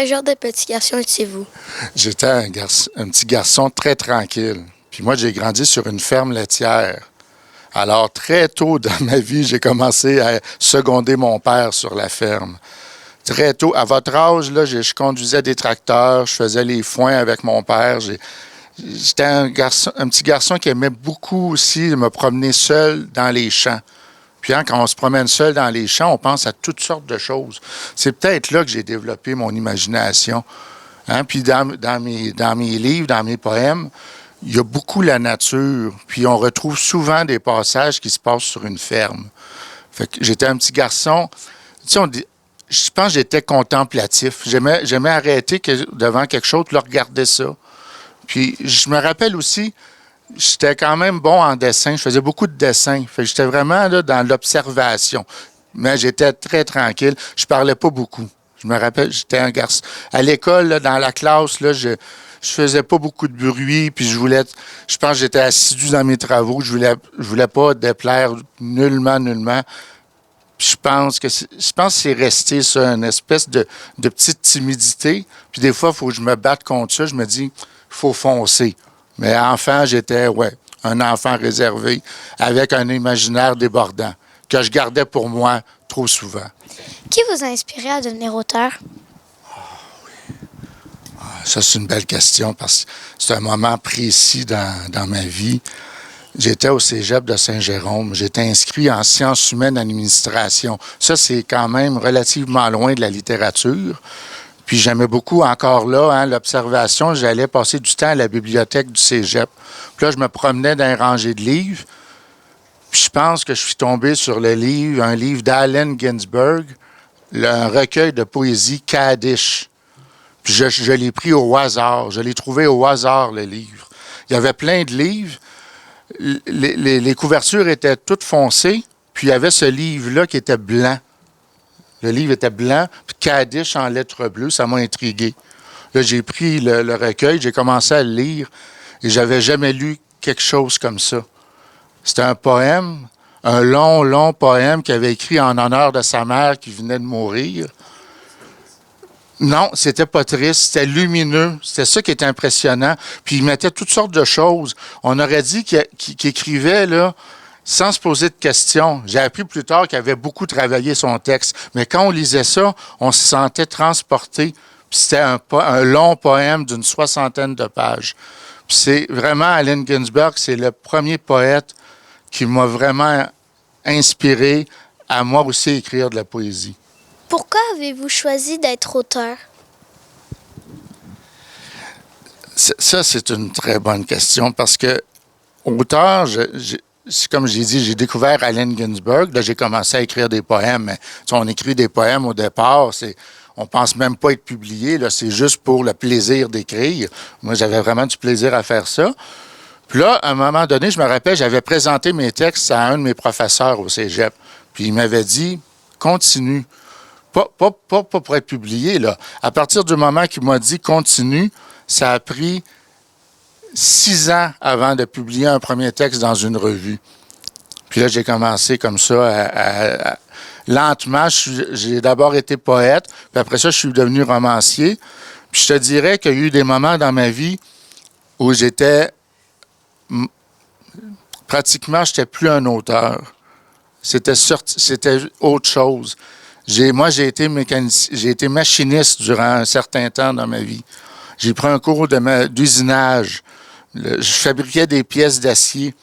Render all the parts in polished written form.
Quel genre de petit garçon étiez-vous? J'étais un petit garçon très tranquille. Puis moi, j'ai grandi sur une ferme laitière. Alors, très tôt dans ma vie, j'ai commencé à seconder mon père sur la ferme. Très tôt, à votre âge, là, je conduisais des tracteurs, je faisais les foins avec mon père. J'étais un petit garçon qui aimait beaucoup aussi me promener seul dans les champs. Puis hein, quand on se promène seul dans les champs, on pense à toutes sortes de choses. C'est peut-être là que j'ai développé mon imagination. Hein? Puis dans mes livres, dans mes poèmes, il y a beaucoup la nature. Puis on retrouve souvent des passages qui se passent sur une ferme. Fait que j'étais un petit garçon. Tu sais, je pense que j'étais contemplatif. J'aimais arrêter devant quelque chose, puis regarder ça. Puis je me rappelle aussi, j'étais quand même bon en dessin. Je faisais beaucoup de dessins. Fait que j'étais vraiment là, dans l'observation. Mais j'étais très tranquille. Je parlais pas beaucoup. Je me rappelle, j'étais un garçon. À l'école, là, dans la classe, là, je faisais pas beaucoup de bruit. Puis je pense que j'étais assidu dans mes travaux. Je voulais pas déplaire nullement. Puis je pense que c'est resté ça, une espèce de petite timidité. Puis des fois, il faut que je me batte contre ça. Je me dis, il faut foncer. Mais enfant, j'étais, un enfant réservé avec un imaginaire débordant que je gardais pour moi trop souvent. Qui vous a inspiré à devenir auteur? Ça, c'est une belle question parce que c'est un moment précis dans ma vie. J'étais au cégep de Saint-Jérôme. J'étais inscrit en sciences humaines administration. Ça, c'est quand même relativement loin de la littérature. Puis j'aimais beaucoup encore là, l'observation. J'allais passer du temps à la bibliothèque du cégep. Puis là, je me promenais dans un rangée de livres. Puis je pense que je suis tombé sur un livre d'Allen Ginsberg, un recueil de poésie Kaddish. Puis je l'ai pris au hasard. Je l'ai trouvé au hasard, le livre. Il y avait plein de livres. Les couvertures étaient toutes foncées. Puis il y avait ce livre-là qui était blanc. Le livre était blanc, puis Kaddish en lettres bleues, ça m'a intrigué. Là, j'ai pris le recueil, j'ai commencé à le lire, et j'avais jamais lu quelque chose comme ça. C'était un poème, un long poème qu'il avait écrit en honneur de sa mère qui venait de mourir. Non, c'était pas triste, c'était lumineux, c'était ça qui était impressionnant. Puis il mettait toutes sortes de choses. On aurait dit qu'il écrivait, là, sans se poser de questions. J'ai appris plus tard qu'il avait beaucoup travaillé son texte. Mais quand on lisait ça, on se sentait transporté. Puis c'était un long poème d'une 60aine de pages. Puis c'est vraiment Allen Ginsberg, c'est le premier poète qui m'a vraiment inspiré à moi aussi écrire de la poésie. Pourquoi avez-vous choisi d'être auteur? Ça, c'est une très bonne question parce que auteur, comme j'ai dit, j'ai découvert Allen Ginsberg. Là, j'ai commencé à écrire des poèmes. Mais, on écrit des poèmes au départ. On pense même pas être publié. Là, c'est juste pour le plaisir d'écrire. Moi, j'avais vraiment du plaisir à faire ça. Puis là, à un moment donné, je me rappelle, j'avais présenté mes textes à un de mes professeurs au cégep. Puis il m'avait dit, continue. Pas pour être publié, là. À partir du moment qu'il m'a dit continue, ça a pris 6 ans avant de publier un premier texte dans une revue. Puis là, j'ai commencé comme ça lentement. J'ai d'abord été poète, puis après ça, je suis devenu romancier. Puis je te dirais qu'il y a eu des moments dans ma vie où pratiquement, j'étais plus un auteur. C'était autre chose. J'ai été machiniste durant un certain temps dans ma vie. J'ai pris un cours d'usinage. Je fabriquais des pièces d'acier.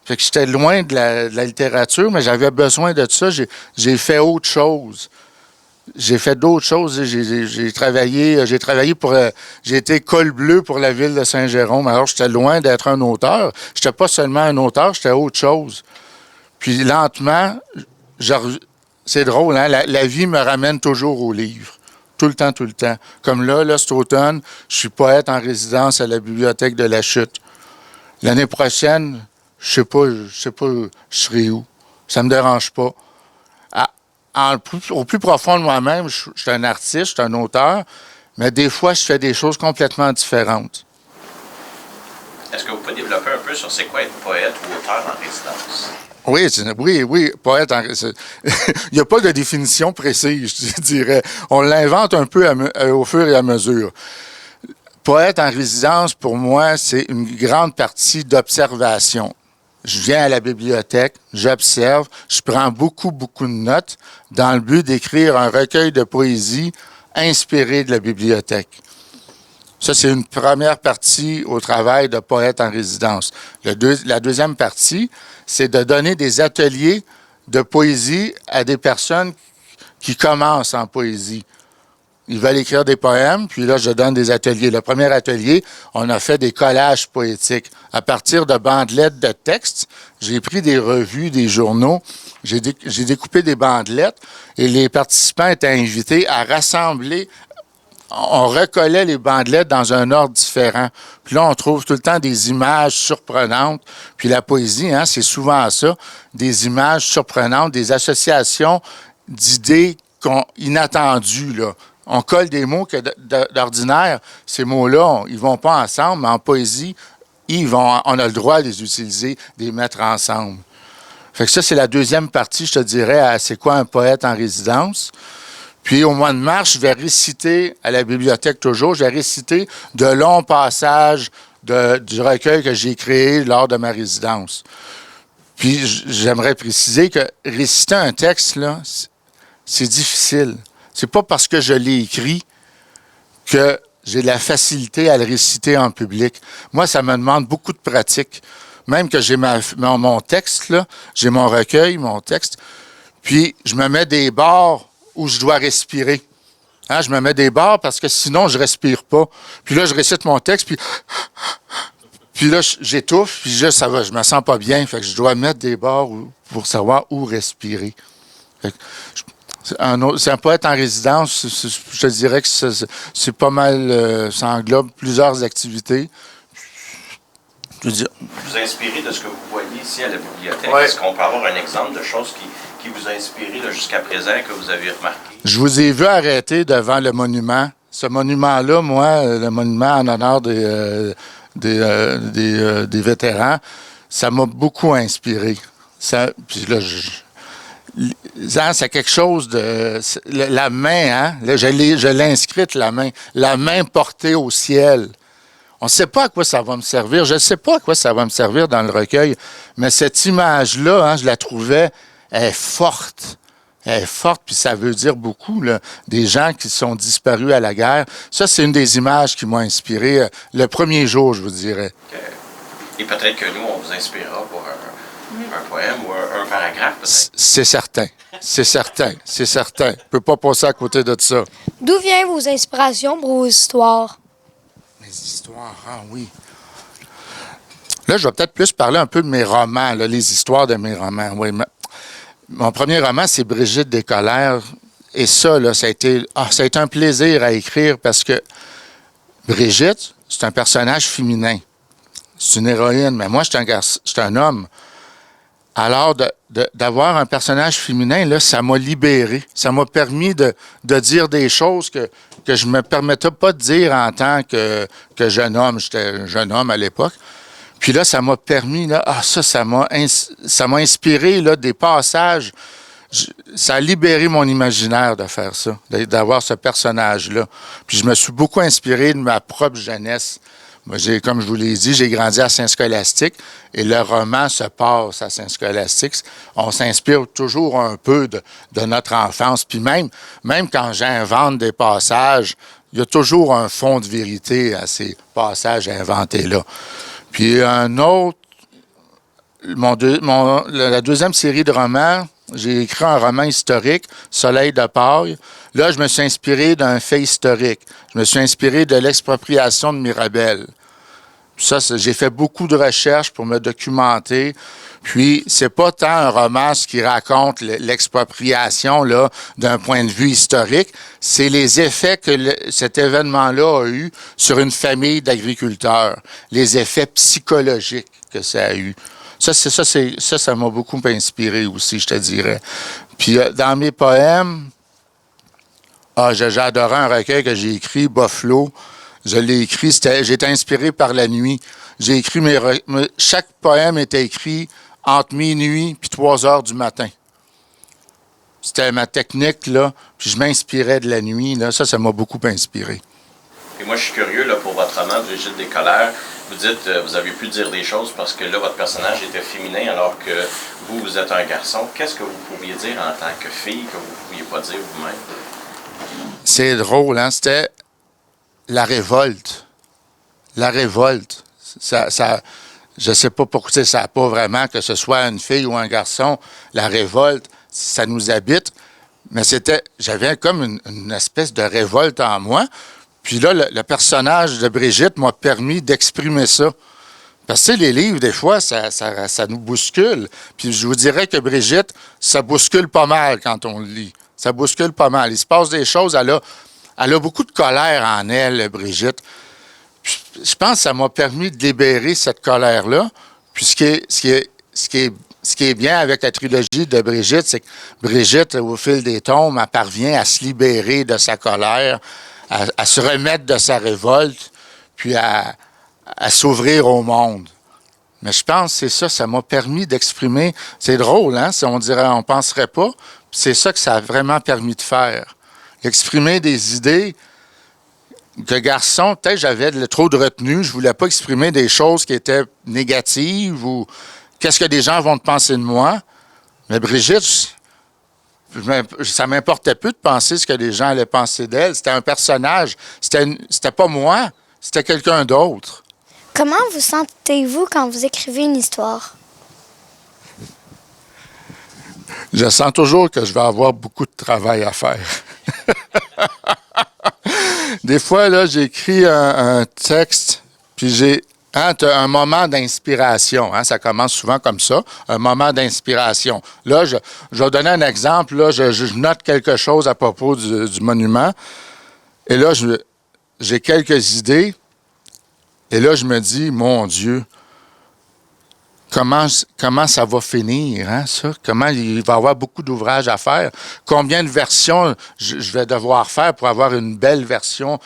Fait que j'étais loin de la littérature, mais j'avais besoin de ça. J'ai fait autre chose. J'ai fait d'autres choses. J'ai travaillé pour... j'ai été col bleu pour la ville de Saint-Jérôme. Alors, j'étais loin d'être un auteur. J'étais pas seulement un auteur, j'étais autre chose. Puis, lentement, c'est drôle, hein? La vie me ramène toujours au livre. Tout le temps, tout le temps. Comme là, cet automne, je suis poète en résidence à la Bibliothèque de la Chute. L'année prochaine, je sais pas, je serai où. Ça me dérange pas. Au plus profond de moi-même, je suis un artiste, je suis un auteur, mais des fois, je fais des choses complètement différentes. Est-ce que vous pouvez développer un peu sur c'est quoi être poète ou auteur en résidence? Oui, poète en résidence. Il n'y a pas de définition précise, je dirais. On l'invente un peu au fur et à mesure. Poète en résidence, pour moi, c'est une grande partie d'observation. Je viens à la bibliothèque, j'observe, je prends beaucoup, beaucoup de notes dans le but d'écrire un recueil de poésie inspiré de la bibliothèque. Ça, c'est une première partie au travail de poète en résidence. La deuxième partie, c'est de donner des ateliers de poésie à des personnes qui commencent en poésie. Ils veulent écrire des poèmes, puis là, je donne des ateliers. Le premier atelier, on a fait des collages poétiques. À partir de bandelettes de textes, j'ai pris des revues, des journaux, j'ai découpé des bandelettes et les participants étaient invités à rassembler. On recollait les bandelettes dans un ordre différent. Puis là, on trouve tout le temps des images surprenantes. Puis la poésie, hein, c'est souvent ça, des images surprenantes, des associations d'idées inattendues, là. On colle des mots que d'ordinaire, ces mots-là, ils vont pas ensemble, mais en poésie, on a le droit de les utiliser, de les mettre ensemble. Fait que ça, c'est la deuxième partie, je te dirais, à c'est quoi un poète en résidence. Puis au mois de mars, je vais réciter, à la bibliothèque toujours, je vais réciter de longs passages du recueil que j'ai créé lors de ma résidence. Puis j'aimerais préciser que réciter un texte, là, c'est difficile. C'est pas parce que je l'ai écrit que j'ai de la facilité à le réciter en public. Moi, ça me demande beaucoup de pratique. Même que j'ai mon texte, là, j'ai mon recueil, mon texte, puis je me mets des barres où je dois respirer. Hein, je me mets des barres parce que sinon, je respire pas. Puis là, je récite mon texte, puis là, j'étouffe, puis là, ça va, je me sens pas bien. Fait que je dois mettre des barres pour savoir où respirer. Fait que c'est un poète en résidence, je te dirais que c'est pas mal, ça englobe plusieurs activités. Je veux dire, Vous inspirez de ce que vous voyez ici à la bibliothèque. Ouais. Est-ce qu'on peut avoir un exemple de choses qui vous a inspiré là, jusqu'à présent, que vous avez remarqué? je vous ai vu arrêter devant le monument. Ce monument-là, moi, le monument en honneur des vétérans, ça m'a beaucoup inspiré. Puis là, c'est quelque chose de... La main, hein? Là, je l'ai inscrite, la main portée au ciel. On ne sait pas à quoi ça va me servir. Je ne sais pas à quoi ça va me servir dans le recueil, mais cette image-là, hein, je la trouvais, elle est forte. Elle est forte, puis ça veut dire beaucoup, là, des gens qui sont disparus à la guerre. Ça, c'est une des images qui m'a inspiré le premier jour, je vous dirais. Et peut-être que nous, on vous inspirera pour un poème ou un paragraphe, peut-être. C'est certain. C'est certain. C'est certain. Je ne peux pas passer à côté de ça. D'où viennent vos inspirations pour vos histoires? Mes histoires, ah oui. Là, je vais peut-être plus parler un peu de mes romans, là, les histoires de mes romans. Oui, mon premier roman, c'est Brigitte Descolères. Et ça, là, ça a été un plaisir à écrire parce que Brigitte, c'est un personnage féminin. C'est une héroïne, mais moi, je suis un homme. Alors, d'avoir un personnage féminin, là, ça m'a libéré. Ça m'a permis de dire des choses que je ne me permettais pas de dire en tant que jeune homme. J'étais un jeune homme à l'époque. Puis là, ça m'a permis, là, ça m'a inspiré là, des passages. Ça a libéré mon imaginaire de faire ça, d'avoir ce personnage-là. Puis je me suis beaucoup inspiré de ma propre jeunesse. Moi, comme je vous l'ai dit, j'ai grandi à Saint-Scolastique et le roman se passe à Saint-Scolastique. On s'inspire toujours un peu de notre enfance. Puis même quand j'invente des passages, il y a toujours un fond de vérité à ces passages inventés-là. Puis un autre, la deuxième série de romans, j'ai écrit un roman historique, Soleil de paille. Là, je me suis inspiré d'un fait historique. Je me suis inspiré de l'expropriation de Mirabel. Ça, j'ai fait beaucoup de recherches pour me documenter. Puis, c'est pas tant un roman qui raconte l'expropriation là d'un point de vue historique, c'est les effets que cet événement-là a eu sur une famille d'agriculteurs, les effets psychologiques que ça a eu. Ça m'a beaucoup inspiré aussi, je te dirais. Puis, dans mes poèmes, j'ai adoré un recueil que j'ai écrit, Buffalo. Je l'ai écrit, j'étais inspiré par la nuit. J'ai écrit chaque poème était écrit entre minuit puis 3 heures du matin. C'était ma technique, là. Puis je m'inspirais de la nuit, là. Ça m'a beaucoup inspiré. Et moi, je suis curieux, là, pour votre roman, Brigitte Descollères. Vous dites, vous avez pu dire des choses parce que là, votre personnage était féminin alors que vous êtes un garçon. Qu'est-ce que vous pourriez dire en tant que fille que vous ne pouviez pas dire vous-même? C'est drôle, hein? C'était la révolte. La révolte. Je sais pas pourquoi, ça n'a pas vraiment que ce soit une fille ou un garçon. La révolte, ça nous habite. Mais j'avais comme une espèce de révolte en moi. Puis là, le personnage de Brigitte m'a permis d'exprimer ça. Parce que, tu sais, les livres, des fois, ça nous bouscule. Puis je vous dirais que Brigitte, ça bouscule pas mal quand on le lit. Ça bouscule pas mal. Il se passe des choses. Elle a beaucoup de colère en elle, Brigitte. Puis, je pense que ça m'a permis de libérer cette colère-là. Puis ce qui est bien avec la trilogie de Brigitte, c'est que Brigitte, au fil des tomes, elle parvient à se libérer de sa colère, à se remettre de sa révolte, puis à s'ouvrir au monde. Mais je pense que c'est ça m'a permis d'exprimer. C'est drôle, hein? On dirait, on penserait pas. C'est ça que ça a vraiment permis de faire. Exprimer des idées que garçon, peut-être j'avais trop de retenue. Je voulais pas exprimer des choses qui étaient négatives ou qu'est-ce que des gens vont penser de moi. Mais Brigitte, ça m'importait peu de penser ce que les gens allaient penser d'elle. C'était un personnage. C'était pas moi. C'était quelqu'un d'autre. Comment vous sentez-vous quand vous écrivez une histoire? Je sens toujours que je vais avoir beaucoup de travail à faire. Des fois, là, j'écris un texte, puis j'ai un moment d'inspiration. Hein, ça commence souvent comme ça, un moment d'inspiration. Là, je vais donner un exemple. Là, je note quelque chose à propos du monument. Et là, j'ai quelques idées. Et là, je me dis, mon Dieu, comment ça va finir, hein, ça? Comment il va y avoir beaucoup d'ouvrages à faire? Combien de versions je vais devoir faire pour avoir une belle version,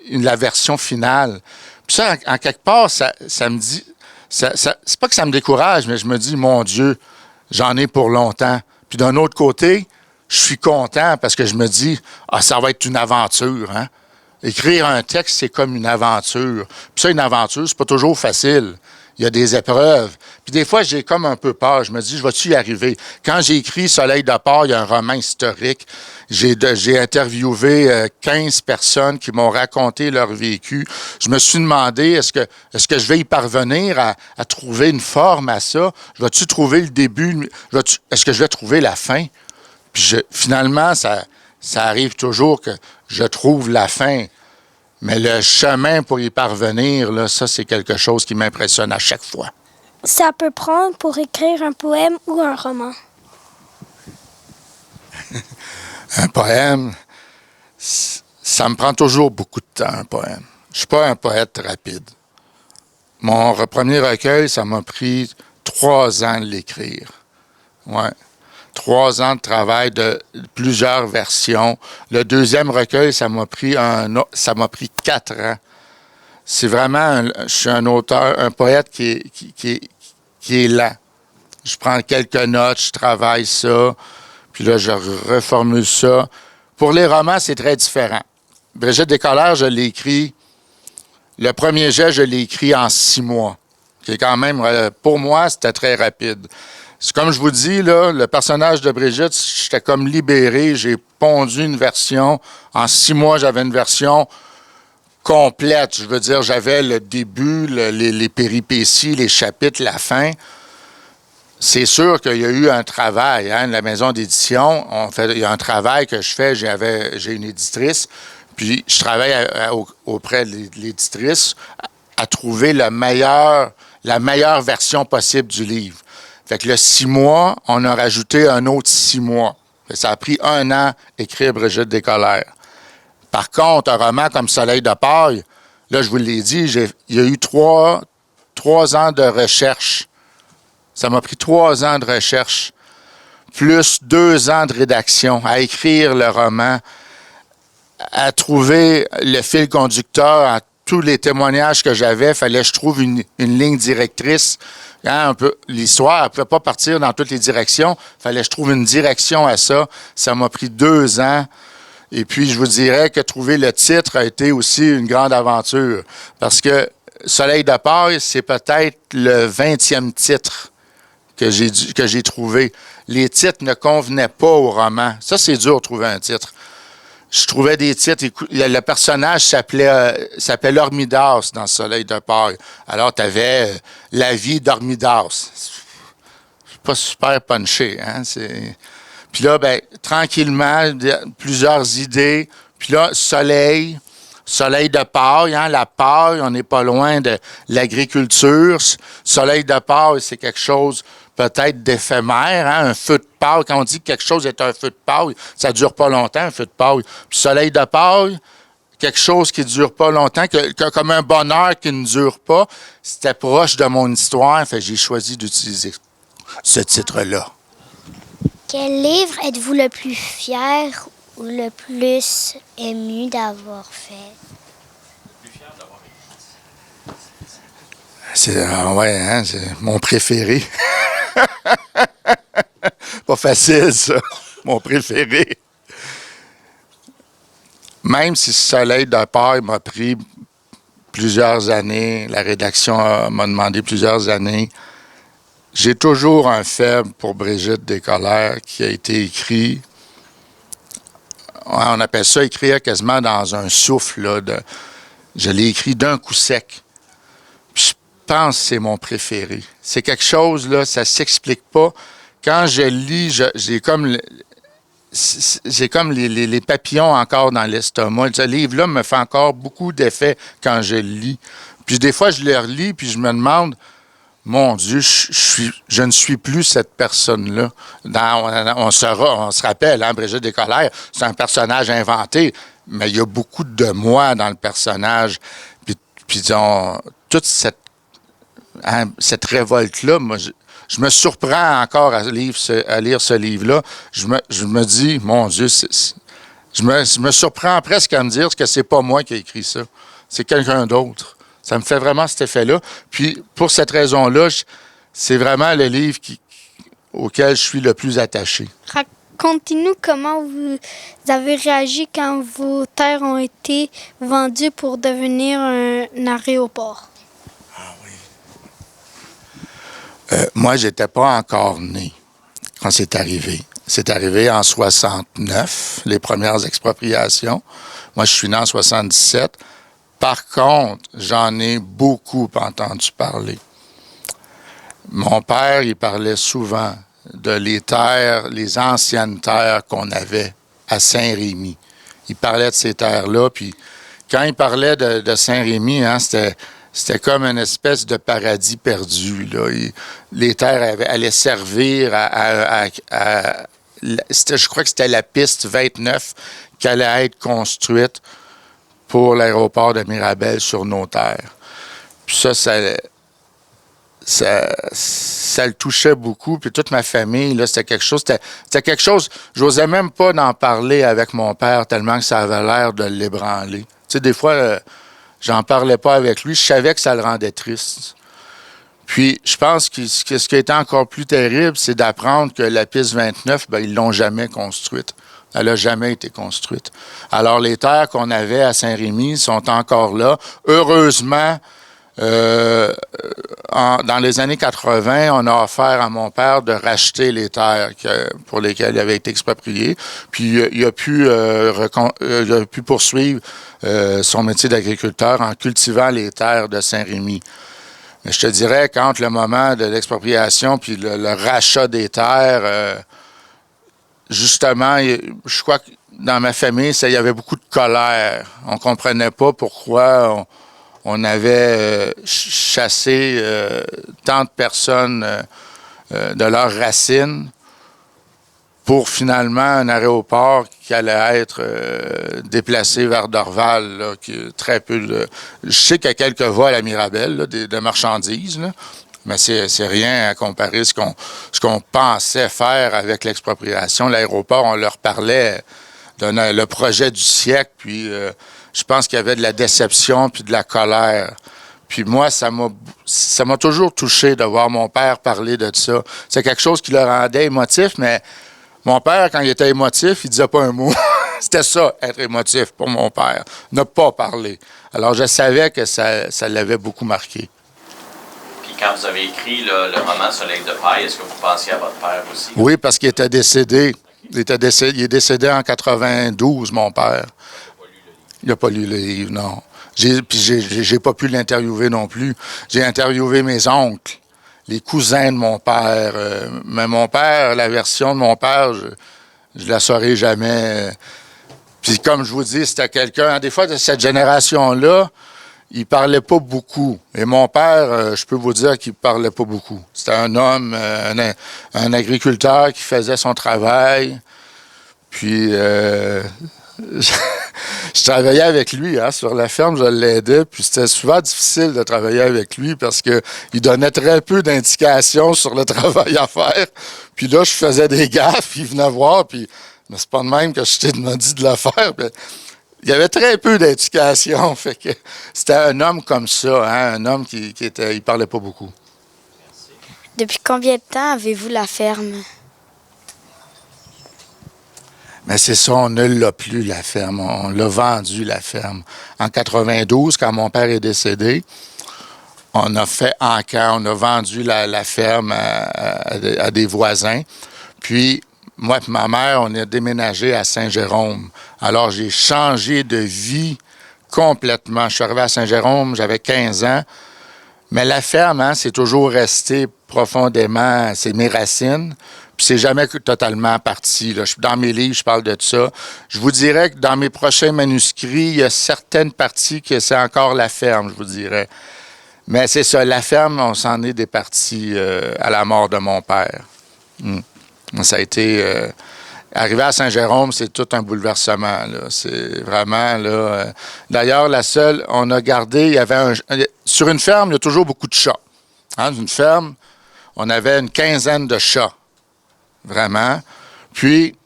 la version finale? Puis ça, en quelque part, ça me dit... c'est pas que ça me décourage, mais je me dis, mon Dieu, j'en ai pour longtemps. Puis d'un autre côté, je suis content parce que je me dis, ça va être une aventure, hein? Écrire un texte, c'est comme une aventure. Puis ça, une aventure, c'est pas toujours facile. Il y a des épreuves. Puis des fois, j'ai comme un peu peur. Je me dis, je vais-tu y arriver? Quand j'ai écrit Soleil de paille, un roman historique, j'ai interviewé 15 personnes qui m'ont raconté leur vécu. Je me suis demandé, est-ce que je vais y parvenir à trouver une forme à ça? Vais-tu trouver le début? Est-ce que je vais trouver la fin? Puis finalement, ça arrive toujours que je trouve la fin. Mais le chemin pour y parvenir, là, ça, c'est quelque chose qui m'impressionne à chaque fois. Ça peut prendre pour écrire un poème ou un roman? Un poème, ça me prend toujours beaucoup de temps, un poème. Je suis pas un poète rapide. Mon premier recueil, ça m'a pris 3 ans de l'écrire. Ouais. 3 ans de travail de plusieurs versions. Le deuxième recueil, ça m'a pris 4 ans. C'est vraiment, je suis un auteur, un poète qui est lent. Je prends quelques notes, je travaille ça, puis là, je reformule ça. Pour les romans, c'est très différent. Brigitte Descollères, je l'ai écrit, le premier jet, je l'ai écrit en 6 mois. Qui est quand même, pour moi, c'était très rapide. C'est comme je vous dis, là, le personnage de Brigitte, j'étais comme libéré. J'ai pondu une version. En 6 mois, j'avais une version complète. Je veux dire, j'avais le début, les péripéties, les chapitres, la fin. C'est sûr qu'il y a eu un travail, hein, la maison d'édition. Il y a un travail que je fais. J'ai une éditrice, puis je travaille auprès de l'éditrice à trouver la meilleure version possible du livre. Fait que le 6 mois, on a rajouté un autre 6 mois. Ça a pris 1 an écrire Brigitte Descollères. Par contre, un roman comme Soleil de paille, là, je vous l'ai dit, il y a eu 3 ans de recherche. Ça m'a pris 3 ans de recherche, plus 2 ans de rédaction, à écrire le roman, à trouver le fil conducteur, à tous les témoignages que j'avais. Fallait que je trouve une ligne directrice. Hein, l'histoire ne pouvait pas partir dans toutes les directions. Fallait que je trouve une direction à ça. Ça m'a pris 2 ans. Et puis, je vous dirais que trouver le titre a été aussi une grande aventure. Parce que Soleil de paille, c'est peut-être le 20e titre que j'ai trouvé. Les titres ne convenaient pas au roman. Ça, c'est dur de trouver un titre. Je trouvais des titres. Le personnage s'appelait Hormidas dans Soleil de paille. Alors, tu avais La vie d'Hormidas. C'est pas super punché, hein? Puis là, ben, tranquillement, plusieurs idées. Puis là, Soleil de paille, hein, la paille, on n'est pas loin de l'agriculture. Soleil de paille, c'est quelque chose peut-être d'éphémère, hein, un feu de paille. Quand on dit que quelque chose est un feu de paille, ça ne dure pas longtemps, un feu de paille. Puis Soleil de paille, quelque chose qui ne dure pas longtemps, comme un bonheur qui ne dure pas. C'était proche de mon histoire, fait j'ai choisi d'utiliser ce titre-là. Quel livre êtes-vous le plus fier ou le plus ému d'avoir fait? C'est mon préféré. Pas facile, ça. Mon préféré. Même si Soleil de paille m'a pris plusieurs années, la rédaction m'a demandé plusieurs années, j'ai toujours un faible pour Brigitte Descollères qui a été écrit. On appelle ça écrire quasiment dans un souffle. Là, je l'ai écrit d'un coup sec. Puis je pense que c'est mon préféré. C'est quelque chose, là, ça ne s'explique pas. Quand je lis, j'ai comme les papillons encore dans l'estomac. Ce livre-là me fait encore beaucoup d'effet quand je le lis. Puis des fois, je le relis, puis je me demande, mon Dieu, je ne suis plus cette personne-là. On se rappelle, hein, Brigitte Descollères, c'est un personnage inventé, mais il y a beaucoup de moi dans le personnage. Puis toute cette révolte-là, moi, je me surprends encore à lire ce livre-là. Je me dis, mon Dieu, je me surprends presque à me dire que c'est pas moi qui ai écrit ça. C'est quelqu'un d'autre. Ça me fait vraiment cet effet-là. Puis, pour cette raison-là, c'est vraiment le livre auquel je suis le plus attaché. Racontez-nous comment vous avez réagi quand vos terres ont été vendues pour devenir un aéroport. Moi, je n'étais pas encore né quand c'est arrivé. C'est arrivé en 69, les premières expropriations. Moi, je suis né en 77. Par contre, j'en ai beaucoup entendu parler. Mon père, il parlait souvent de les anciennes terres qu'on avait à Saint-Rémy. Il parlait de ces terres-là, puis quand il parlait de Saint-Rémy, hein, c'était comme une espèce de paradis perdu, là. Les terres allaient servir je crois que c'était la piste 29 qui allait être construite pour l'aéroport de Mirabel sur nos terres. Puis ça le touchait beaucoup. Puis toute ma famille, là, c'était quelque chose, j'osais même pas d'en parler avec mon père tellement que ça avait l'air de l'ébranler. Tu sais, des fois, j'en parlais pas avec lui. Je savais que ça le rendait triste. Puis, je pense que ce qui a été encore plus terrible, c'est d'apprendre que la piste 29, ils l'ont jamais construite. Elle n'a jamais été construite. Alors, les terres qu'on avait à Saint-Rémy sont encore là. Heureusement, Dans les années 80, on a offert à mon père de racheter les terres pour lesquelles il avait été exproprié. Puis il a pu poursuivre son métier d'agriculteur en cultivant les terres de Saint-Rémy. Mais je te dirais qu'entre le moment de l'expropriation puis le rachat des terres, justement, je crois que dans ma famille, il y avait beaucoup de colère. On ne comprenait pas pourquoi on avait chassé tant de personnes de leurs racines pour finalement un aéroport qui allait être déplacé vers Dorval. Là, très peu je sais qu'il y a quelques vols à Mirabel, là, de marchandises, là, mais c'est rien à comparer ce qu'on pensait faire avec l'expropriation. L'aéroport, on leur parlait le projet du siècle, puis je pense qu'il y avait de la déception puis de la colère. Puis moi, ça m'a toujours touché de voir mon père parler de ça. C'est quelque chose qui le rendait émotif, mais mon père, quand il était émotif, il disait pas un mot. C'était ça, être émotif pour mon père, ne pas parler. Alors, je savais que ça l'avait beaucoup marqué. Puis quand vous avez écrit le roman Soleil de paille, est-ce que vous pensiez à votre père aussi? Oui, parce qu'il était décédé. Il est décédé en 92, mon père. Il n'a pas lu le livre, non. J'ai pas pu l'interviewer non plus. J'ai interviewé mes oncles, les cousins de mon père. Mais mon père, la version de mon père, je la saurai jamais. Puis comme je vous dis, c'était quelqu'un, des fois de cette génération-là, il parlait pas beaucoup. Et mon père, je peux vous dire qu'il parlait pas beaucoup. C'était un homme, un agriculteur qui faisait son travail. Puis je travaillais avec lui sur la ferme, je l'aidais, puis c'était souvent difficile de travailler avec lui parce qu'il donnait très peu d'indications sur le travail à faire. Puis là, je faisais des gaffes, il venait voir, puis mais c'est pas de même que je t'ai dit de le faire. Puis, il y avait très peu d'indications, fait que c'était un homme comme ça, un homme qui il parlait pas beaucoup. Depuis combien de temps avez-vous la ferme? Mais c'est ça, on ne l'a plus, la ferme. On l'a vendu, la ferme. En 92, quand mon père est décédé, on a fait encan, on a vendu la ferme à des voisins. Puis, moi et ma mère, on a déménagé à Saint-Jérôme. Alors, j'ai changé de vie complètement. Je suis arrivé à Saint-Jérôme, j'avais 15 ans. Mais la ferme, c'est toujours resté profondément, c'est mes racines. Puis c'est jamais totalement parti. Là. Dans mes livres, je parle de ça. Je vous dirais que dans mes prochains manuscrits, il y a certaines parties que c'est encore la ferme, je vous dirais. Mais c'est ça, la ferme, on s'en est départi à la mort de mon père. Ça a été... arrivé à Saint-Jérôme, c'est tout un bouleversement. Là. C'est vraiment... là. D'ailleurs, la seule... On a gardé... Il y avait sur une ferme, il y a toujours beaucoup de chats. Une ferme, on avait une quinzaine de chats. Vraiment. Puis,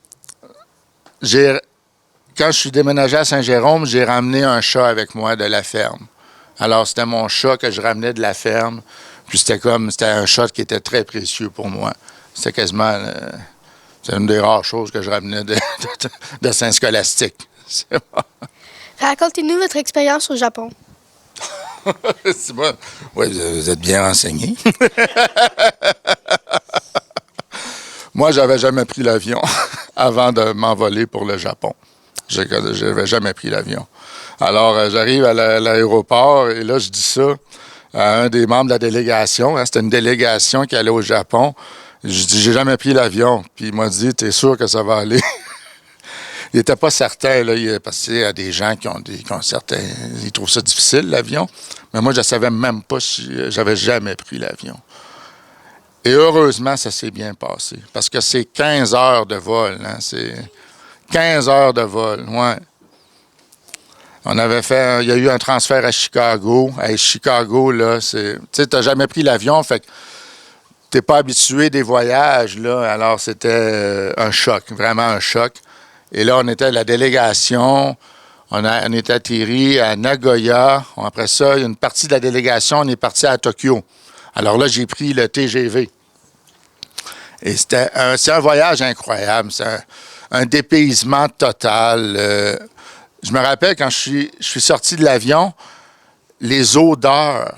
quand je suis déménagé à Saint-Jérôme, j'ai ramené un chat avec moi de la ferme. Alors, c'était mon chat que je ramenais de la ferme. Puis, c'était un chat qui était très précieux pour moi. C'était quasiment... c'est une des rares choses que je ramenais de Saint-Scolastique. Racontez-nous votre expérience au Japon. C'est bon. Oui, vous êtes bien renseigné. Moi, j'avais jamais pris l'avion avant de m'envoler pour le Japon. Je n'avais jamais pris l'avion. Alors, j'arrive à l'aéroport et là, je dis ça à un des membres de la délégation. C'était une délégation qui allait au Japon. Je dis, j'ai jamais pris l'avion. Puis il m'a dit, t'es sûr que ça va aller? Il n'était pas certain, là, parce qu'il y a des gens qui ont certains... Ils trouvent ça difficile, l'avion. Mais moi, je ne savais même pas si j'avais jamais pris l'avion. Et heureusement, ça s'est bien passé. Parce que c'est 15 heures de vol. C'est 15 heures de vol, ouais. On avait fait... Il y a eu un transfert à Chicago. À Chicago, là, c'est... Tu sais, tu n'as jamais pris l'avion, fait que tu n'es pas habitué des voyages, là. Alors, c'était un choc, vraiment un choc. Et là, on était à la délégation, on était atterri à Nagoya. Après ça, une partie de la délégation, on est parti à Tokyo. Alors là, j'ai pris le TGV. Et c'est un voyage incroyable. C'est un dépaysement total. Je me rappelle, quand je suis sorti de l'avion, les odeurs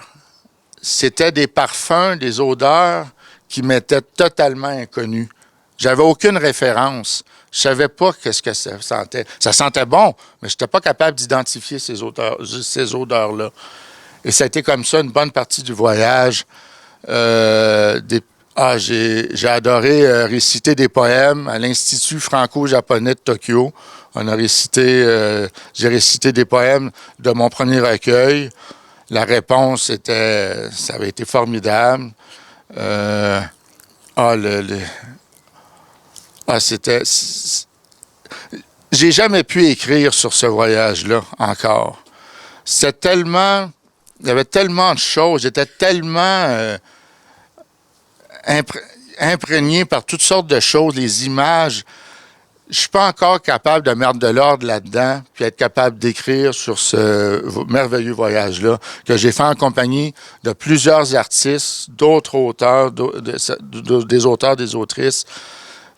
c'était des parfums, des odeurs qui m'étaient totalement inconnus. J'avais aucune référence. Je savais pas qu'est-ce que ça sentait. Ça sentait bon, mais je n'étais pas capable d'identifier ces odeurs-là. Et ça a été comme ça une bonne partie du voyage. J'ai adoré réciter des poèmes à l'Institut franco-japonais de Tokyo. J'ai récité des poèmes de mon premier recueil. La réponse ça avait été formidable. J'ai jamais pu écrire sur ce voyage-là encore. Il y avait tellement de choses, j'étais tellement imprégné par toutes sortes de choses, les images. Je suis pas encore capable de mettre de l'ordre là-dedans, puis être capable d'écrire sur ce merveilleux voyage-là, que j'ai fait en compagnie de plusieurs artistes, d'autres auteurs, des auteurs, des autrices.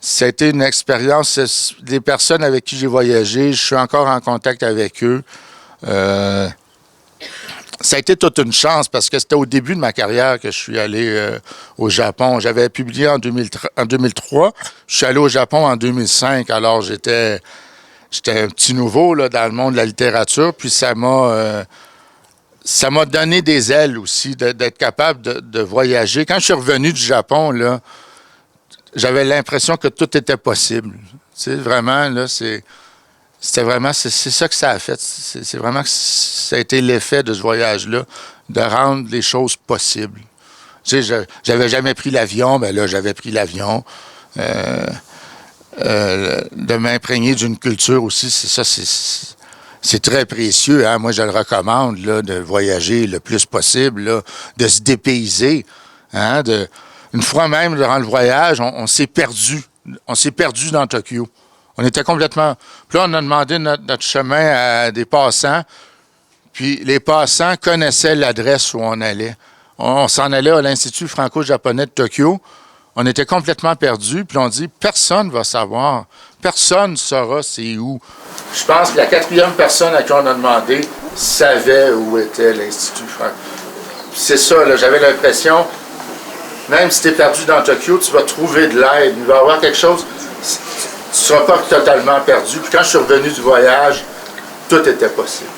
Ça a été une expérience. Les personnes avec qui j'ai voyagé, je suis encore en contact avec eux. Ça a été toute une chance parce que c'était au début de ma carrière que je suis allé au Japon. J'avais publié en 2003. Je suis allé au Japon en 2005. Alors, j'étais un petit nouveau là, dans le monde de la littérature. Puis ça m'a donné des ailes aussi d'être capable de voyager. Quand je suis revenu du Japon, là, j'avais l'impression que tout était possible. Tu sais, vraiment, là, c'est ça que ça a fait. C'est vraiment que ça a été l'effet de ce voyage-là, de rendre les choses possibles. Tu sais, j'avais jamais pris l'avion, ben là, j'avais pris l'avion. De m'imprégner d'une culture aussi, c'est très précieux. Hein? Moi, je le recommande, là, de voyager le plus possible, là, de se dépayser. Hein? Une fois même, durant le voyage, on s'est perdu. On s'est perdu dans Tokyo. On était complètement... Puis là, on a demandé notre chemin à des passants. Puis les passants connaissaient l'adresse où on allait. On s'en allait à l'Institut franco-japonais de Tokyo. On était complètement perdus. Puis on dit, personne ne va savoir. Personne ne saura c'est où. Je pense que la 4e personne à qui on a demandé savait où était l'Institut franco. C'est ça, là, j'avais l'impression, même si tu es perdu dans Tokyo, tu vas trouver de l'aide. Il va y avoir quelque chose... Tu ne seras pas totalement perdu. Puis quand je suis revenu du voyage, tout était possible.